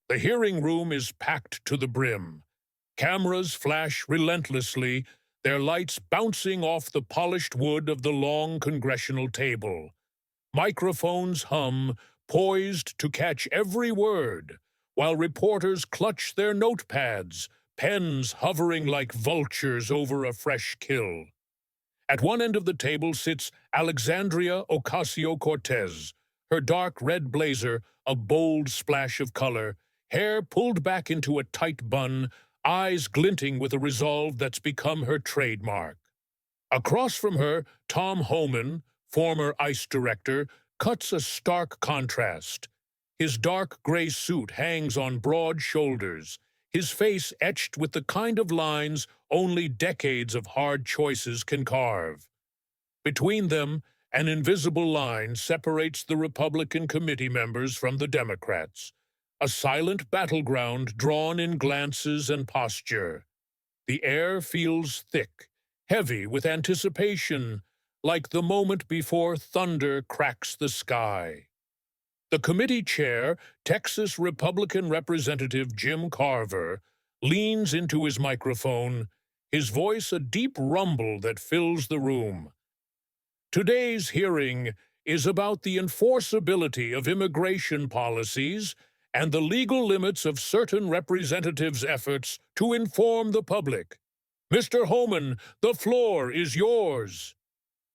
The hearing room is packed to the brim. Cameras flash relentlessly, their lights bouncing off the polished wood of the long congressional table. Microphones hum, poised to catch every word, while reporters clutch their notepads, pens hovering like vultures over a fresh kill. At one end of the table sits Alexandria Ocasio-Cortez, her dark red blazer a bold splash of color, hair pulled back into a tight bun, eyes glinting with a resolve that's become her trademark. Across from her, Tom Homan, former ICE director, cuts a stark contrast. His dark gray suit hangs on broad shoulders, his face etched with the kind of lines only decades of hard choices can carve. Between them, an invisible line separates the Republican committee members from the Democrats, a silent battleground drawn in glances and posture. The air feels thick, heavy with anticipation, like the moment before thunder cracks the sky. The committee chair, Texas Republican Representative Jim Carver, leans into his microphone, his voice a deep rumble that fills the room. Today's hearing is about the enforceability of immigration policies and the legal limits of certain representatives' efforts to inform the public. Mr. Homan, the floor is yours.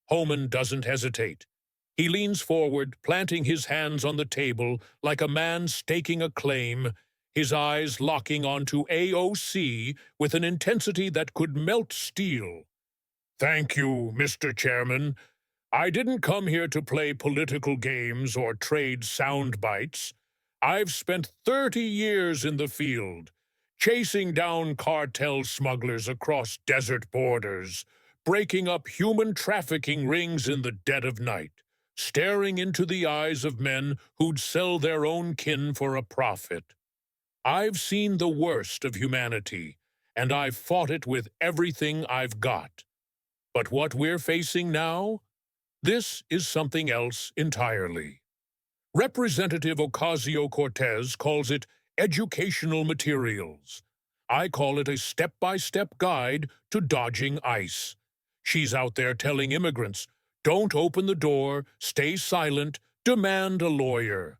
Homan doesn't hesitate. He leans forward, planting his hands on the table like a man staking a claim, his eyes locking onto AOC with an intensity that could melt steel. Thank you, Mr. Chairman. I didn't come here to play political games or trade sound bites. I've spent 30 years in the field, chasing down cartel smugglers across desert borders, breaking up human trafficking rings in the dead of night, staring into the eyes of men who'd sell their own kin for a profit. I've seen the worst of humanity, and I've fought it with everything I've got. But what we're facing now? This is something else entirely. Representative Ocasio-Cortez calls it educational materials. I call it a step-by-step guide to dodging ICE. She's out there telling immigrants, don't open the door, stay silent, demand a lawyer.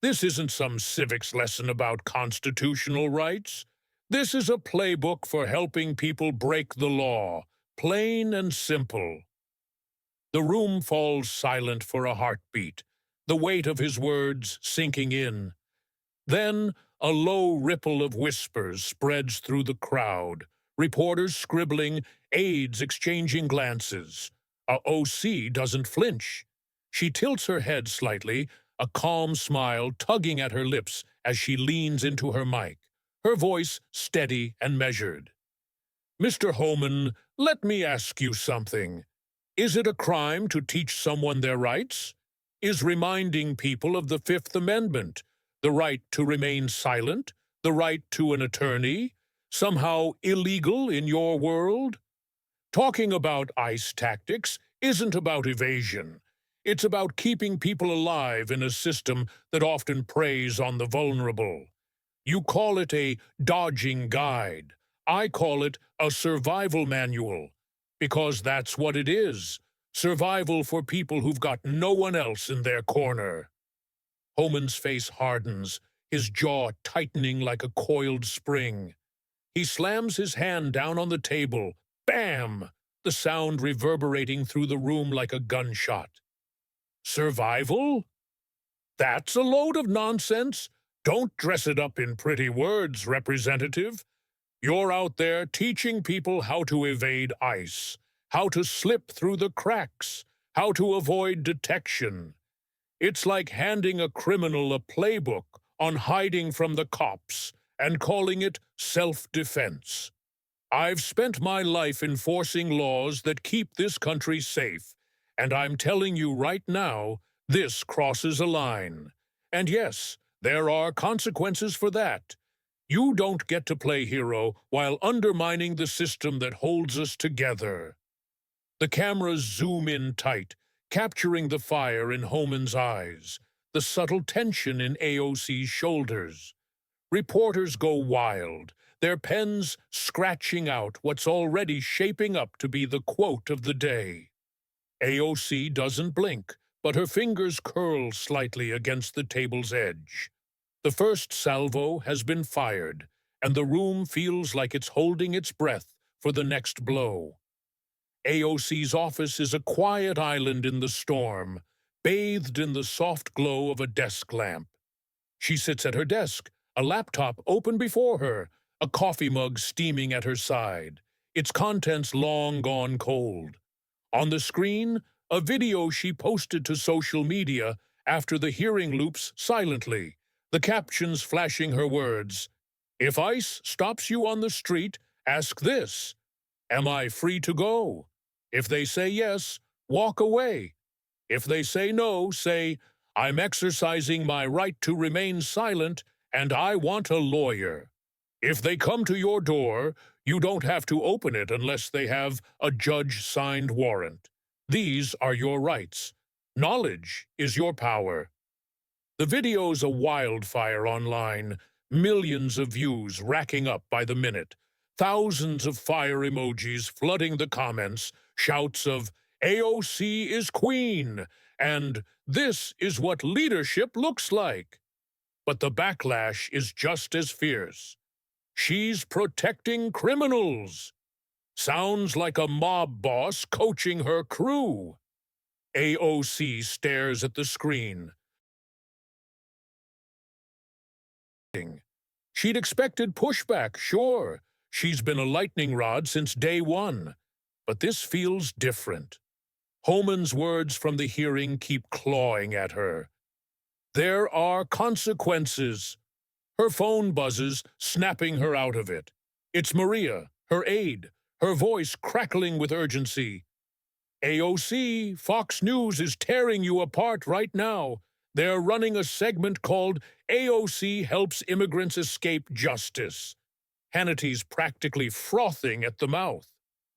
This isn't some civics lesson about constitutional rights. This is a playbook for helping people break the law, plain and simple. The room falls silent for a heartbeat, the weight of his words sinking in. Then a low ripple of whispers spreads through the crowd, reporters scribbling, aides exchanging glances. AOC doesn't flinch. She tilts her head slightly, a calm smile tugging at her lips as she leans into her mic, her voice steady and measured. Mr. Homan, let me ask you something. Is it a crime to teach someone their rights? Is reminding people of the Fifth Amendment, the right to remain silent, the right to an attorney, somehow illegal in your world? Talking about ICE tactics isn't about evasion. It's about keeping people alive in a system that often preys on the vulnerable. You call it a dodging guide. I call it a survival manual, because that's what it is. Survival for people who've got no one else in their corner. Homan's face hardens, his jaw tightening like a coiled spring. He slams his hand down on the table. Bam! The sound reverberating through the room like a gunshot. Survival? That's a load of nonsense. Don't dress it up in pretty words, Representative. You're out there teaching people how to evade ICE, how to slip through the cracks, how to avoid detection. It's like handing a criminal a playbook on hiding from the cops and calling it self-defense. I've spent my life enforcing laws that keep this country safe, and I'm telling you right now, this crosses a line. And yes, there are consequences for that. You don't get to play hero while undermining the system that holds us together. The cameras zoom in tight, capturing the fire in Homan's eyes, the subtle tension in AOC's shoulders. Reporters go wild, their pens scratching out what's already shaping up to be the quote of the day. AOC doesn't blink, but her fingers curl slightly against the table's edge. The first salvo has been fired, and the room feels like it's holding its breath for the next blow. AOC's office is a quiet island in the storm, bathed in the soft glow of a desk lamp. She sits at her desk, a laptop open before her, a coffee mug steaming at her side, its contents long gone cold. On the screen, a video she posted to social media after the hearing loops silently, the captions flashing her words. "If ICE stops you on the street, ask this: am I free to go? If they say yes, walk away. If they say no, say, I'm exercising my right to remain silent and I want a lawyer. If they come to your door, you don't have to open it unless they have a judge-signed warrant. These are your rights. Knowledge is your power." The video's a wildfire online, millions of views racking up by the minute, thousands of fire emojis flooding the comments, shouts of "AOC is queen" and "this is what leadership looks like." But the backlash is just as fierce. She's protecting criminals. Sounds like a mob boss coaching her crew. AOC stares at the screen. She'd expected pushback, sure. She's been a lightning rod since day one. But this feels different. Homan's words from the hearing keep clawing at her. There are consequences. Her phone buzzes, snapping her out of it. It's Maria, her aide, her voice crackling with urgency. "AOC, Fox News is tearing you apart right now. They're running a segment called AOC Helps Immigrants Escape Justice." Hannity's practically frothing at the mouth.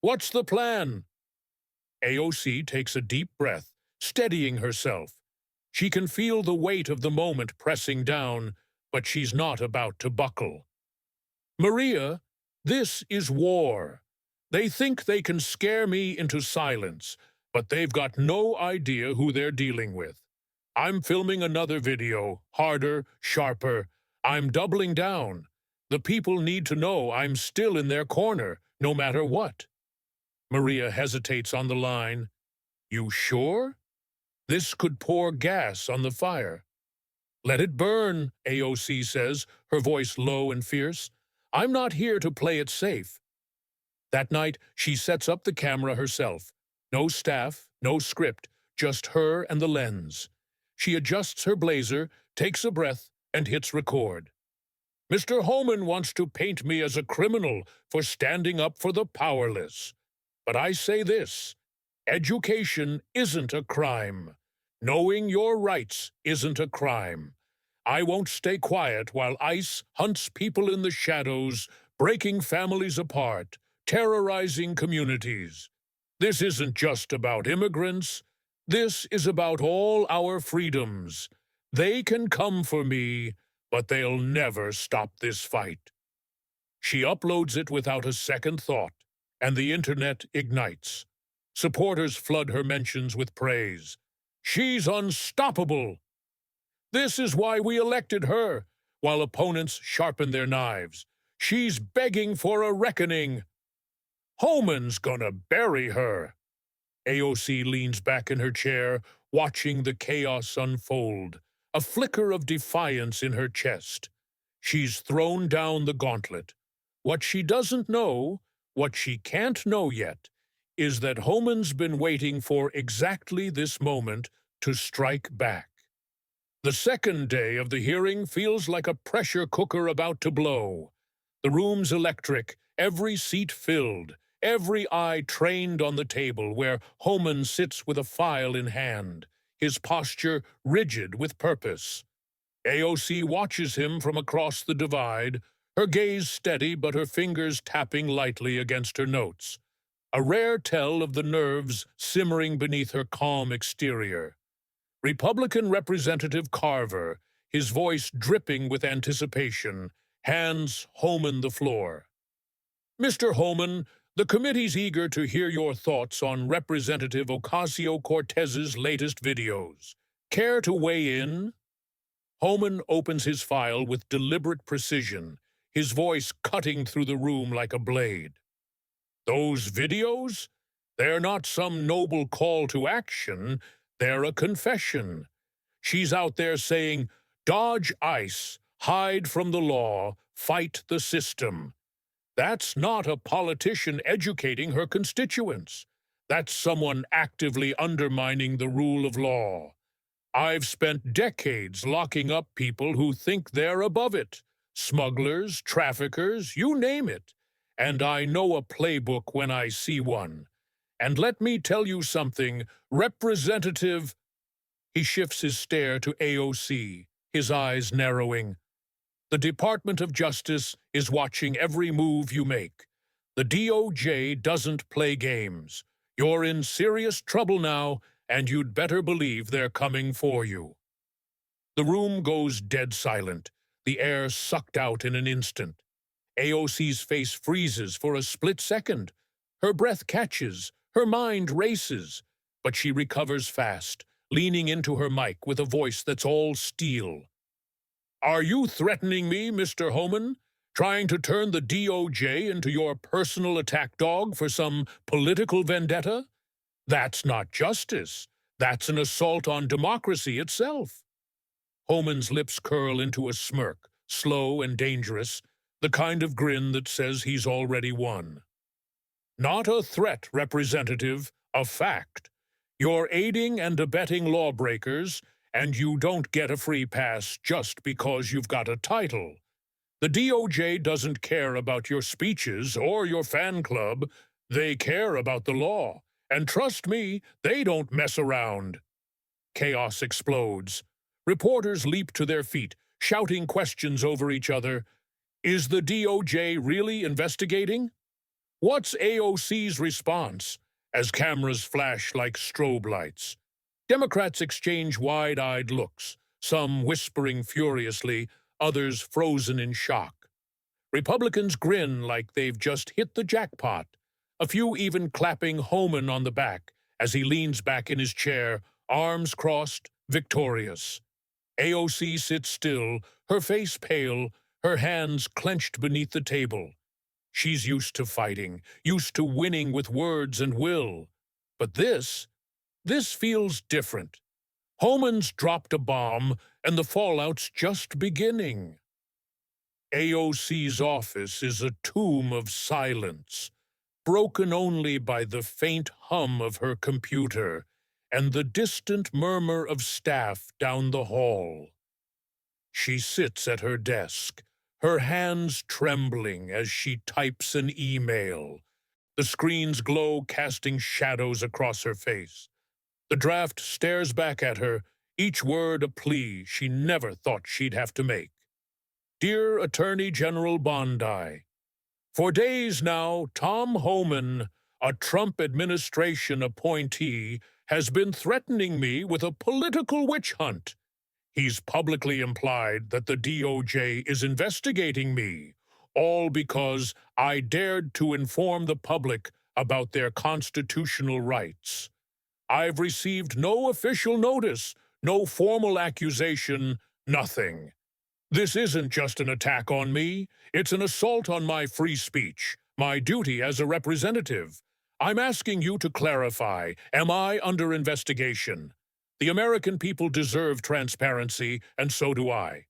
"What's the plan?" AOC takes a deep breath, steadying herself. She can feel the weight of the moment pressing down, but she's not about to buckle. "Maria, this is war. They think they can scare me into silence, but they've got no idea who they're dealing with. I'm filming another video, harder, sharper. I'm doubling down. The people need to know I'm still in their corner, no matter what." Maria hesitates on the line. "You sure? This could pour gas on the fire." "Let it burn," AOC says, her voice low and fierce. "I'm not here to play it safe." That night, she sets up the camera herself. No staff, no script, just her and the lens. She adjusts her blazer, takes a breath, and hits record. "Mr. Homan wants to paint me as a criminal for standing up for the powerless. But I say this: education isn't a crime. Knowing your rights isn't a crime. I won't stay quiet while ICE hunts people in the shadows, breaking families apart, terrorizing communities. This isn't just about immigrants. This is about all our freedoms. They can come for me, but they'll never stop this fight." She uploads it without a second thought, and the internet ignites. Supporters flood her mentions with praise. "She's unstoppable. This is why we elected her," while opponents sharpen their knives. "She's begging for a reckoning. Homan's gonna bury her." AOC leans back in her chair, watching the chaos unfold, a flicker of defiance in her chest. She's thrown down the gauntlet. What she doesn't know, what she can't know yet, is that Homan's been waiting for exactly this moment to strike back. The second day of the hearing feels like a pressure cooker about to blow. The room's electric, every seat filled, every eye trained on the table where Homan sits with a file in hand, his posture rigid with purpose. AOC watches him from across the divide, her gaze steady but her fingers tapping lightly against her notes, a rare tell of the nerves simmering beneath her calm exterior. Republican Representative Carver, his voice dripping with anticipation, hands Homan the floor. Mr. Homan, the committee's eager to hear your thoughts on Representative Ocasio-Cortez's latest videos. Care to weigh in? Homan opens his file with deliberate precision, his voice cutting through the room like a blade. Those videos? They're not some noble call to action, they're a confession. She's out there saying, "Dodge ICE, hide from the law, fight the system." That's not a politician educating her constituents. That's someone actively undermining the rule of law. I've spent decades locking up people who think they're above it. Smugglers, traffickers, you name it. And I know a playbook when I see one. And let me tell you something, Representative... He shifts his stare to AOC, his eyes narrowing. The Department of Justice is watching every move you make. The DOJ doesn't play games. You're in serious trouble now, and you'd better believe they're coming for you. The room goes dead silent, the air sucked out in an instant. AOC's face freezes for a split second. Her breath catches, her mind races, but she recovers fast, leaning into her mic with a voice that's all steel. Are you threatening me, Mr. Homan? Trying to turn the DOJ into your personal attack dog for some political vendetta? That's not justice. That's an assault on democracy itself. Homan's lips curl into a smirk, slow and dangerous, the kind of grin that says he's already won. Not a threat, Representative, a fact. You're aiding and abetting lawbreakers, and you don't get a free pass just because you've got a title. The DOJ doesn't care about your speeches or your fan club. They care about the law. And trust me, they don't mess around. Chaos explodes. Reporters leap to their feet, shouting questions over each other. Is the DOJ really investigating? What's AOC's response as cameras flash like strobe lights? Democrats exchange wide-eyed looks, some whispering furiously, others frozen in shock. Republicans grin like they've just hit the jackpot, a few even clapping Homan on the back as he leans back in his chair, arms crossed, victorious. AOC sits still, her face pale, her hands clenched beneath the table. She's used to fighting, used to winning with words and will. But this feels different. Homan's dropped a bomb, and the fallout's just beginning. AOC's office is a tomb of silence, broken only by the faint hum of her computer and the distant murmur of staff down the hall. She sits at her desk, her hands trembling as she types an email. The screen's glow casting shadows across her face. The draft stares back at her, each word a plea she never thought she'd have to make. Dear Attorney General Bondi, for days now, Tom Homan, a Trump administration appointee, has been threatening me with a political witch hunt. He's publicly implied that the DOJ is investigating me, all because I dared to inform the public about their constitutional rights. I've received no official notice, no formal accusation, nothing. This isn't just an attack on me, it's an assault on my free speech, my duty as a representative. I'm asking you to clarify, am I under investigation? The American people deserve transparency, and so do I.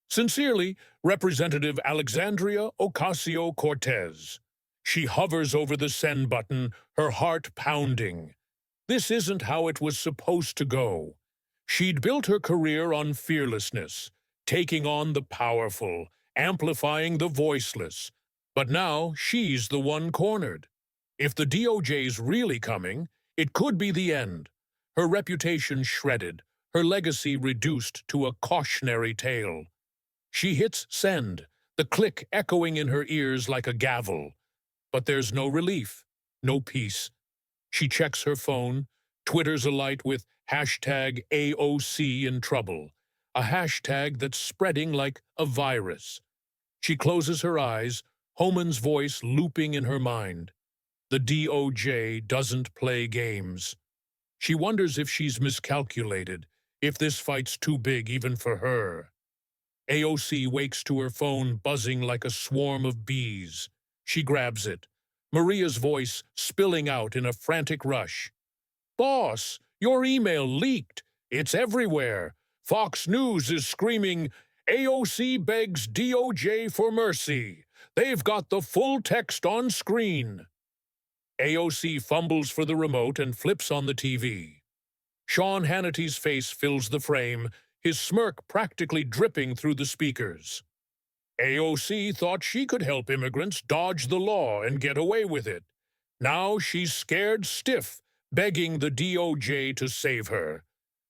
Sincerely, Representative Alexandria Ocasio-Cortez. She hovers over the send button, her heart pounding. This isn't how it was supposed to go. She'd built her career on fearlessness, taking on the powerful, amplifying the voiceless. But now she's the one cornered. If the DOJ's really coming, it could be the end. Her reputation shredded, her legacy reduced to a cautionary tale. She hits send, the click echoing in her ears like a gavel. But there's no relief, no peace. She checks her phone, Twitter's alight with hashtag AOC in trouble. a hashtag that's spreading like a virus. She closes her eyes, Homan's voice looping in her mind. The DOJ doesn't play games. She wonders if she's miscalculated, if this fight's too big even for her. AOC wakes to her phone buzzing like a swarm of bees. She grabs it, Maria's voice spilling out in a frantic rush. "Boss, your email leaked. It's everywhere. Fox News is screaming, 'AOC begs DOJ for mercy.' They've got the full text on screen." AOC fumbles for the remote and flips on the TV. Sean Hannity's face fills the frame, his smirk practically dripping through the speakers. AOC thought she could help immigrants dodge the law and get away with it. Now she's scared stiff, begging the DOJ to save her.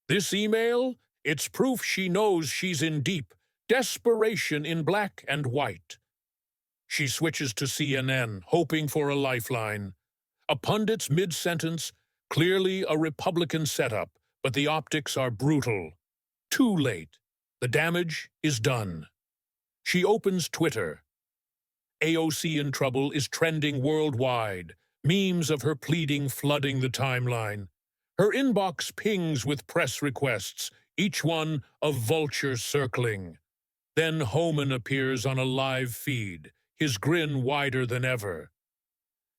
This email? It's proof she knows she's in deep desperation in black and white. She switches to CNN, hoping for a lifeline. A pundit's mid-sentence, clearly a Republican setup, but the optics are brutal. Too late. The damage is done. She opens Twitter. AOC in trouble is trending worldwide, memes of her pleading flooding the timeline. Her inbox pings with press requests, each one a vulture circling. Then Homan appears on a live feed, his grin wider than ever.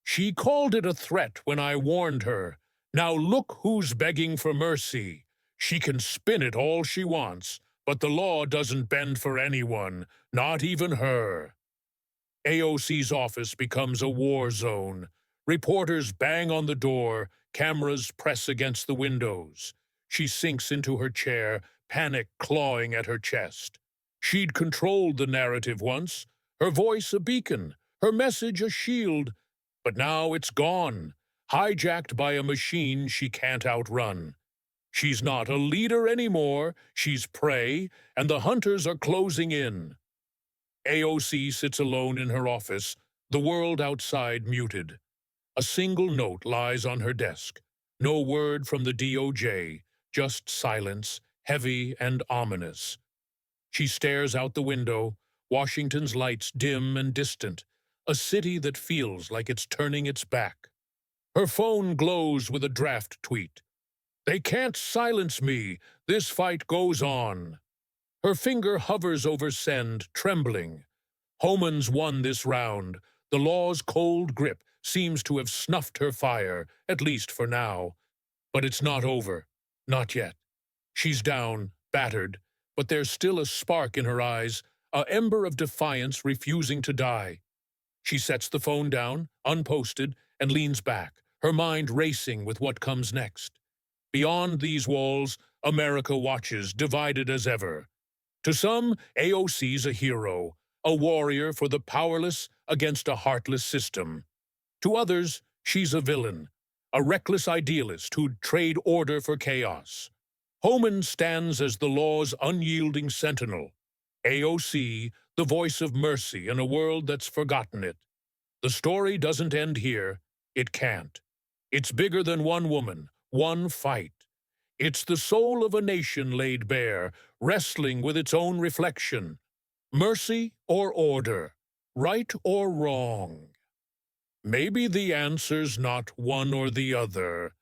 "She called it a threat when I warned her. Now look who's begging for mercy. She can spin it all she wants, but the law doesn't bend for anyone, not even her." AOC's office becomes a war zone. Reporters bang on the door, cameras press against the windows. She sinks into her chair, panic clawing at her chest. She'd controlled the narrative once, her voice a beacon, her message a shield, but now it's gone, hijacked by a machine she can't outrun. She's not a leader anymore, she's prey, and the hunters are closing in. AOC sits alone in her office, the world outside muted. A single note lies on her desk. No word from the DOJ, just silence, heavy and ominous. She stares out the window, Washington's lights dim and distant, a city that feels like it's turning its back. Her phone glows with a draft tweet. "They can't silence me. This fight goes on." Her finger hovers over send, trembling. Homan's won this round. The law's cold grip seems to have snuffed her fire, at least for now. But it's not over. Not yet. She's down, battered, but there's still a spark in her eyes, an ember of defiance refusing to die. She sets the phone down, unposted, and leans back, her mind racing with what comes next. Beyond these walls, America watches, divided as ever. To some, AOC's a hero, a warrior for the powerless against a heartless system. To others, she's a villain, a reckless idealist who'd trade order for chaos. Homan stands as the law's unyielding sentinel. AOC, the voice of mercy in a world that's forgotten it. The story doesn't end here. It can't. It's bigger than one woman, one fight. It's the soul of a nation laid bare, wrestling with its own reflection. Mercy or order? Right or wrong? Maybe the answer's not one or the other.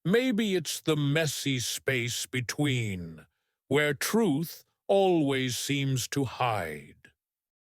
Maybe it's the messy space between, where truth always seems to hide.